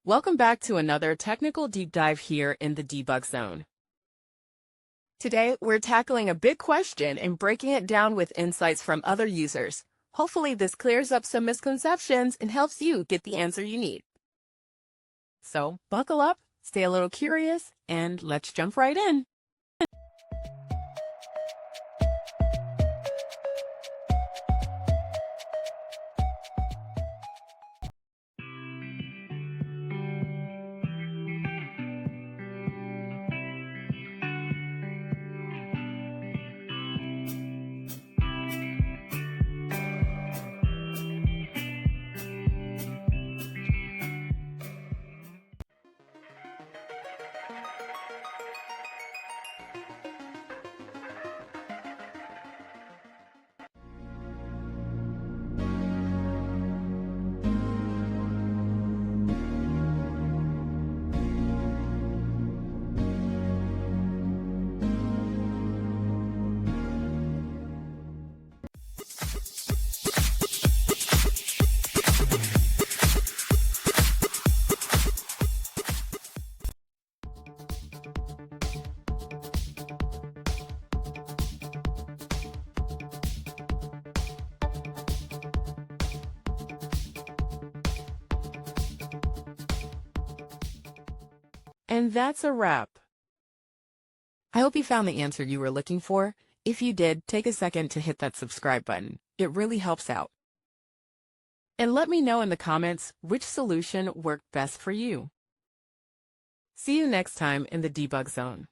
Welcome back to another technical deep dive here in the debug zone. Today, we're tackling a big question and breaking it down with insights from other users. Hopefully, this clears up some misconceptions and helps you get the answer you need. So, buckle up, stay a little curious, and let's jump right in. And that's a wrap. I hope you found the answer you were looking for. If you did, take a second to hit that subscribe button. It really helps out. And let me know in the comments which solution worked best for you. See you next time in the debug zone.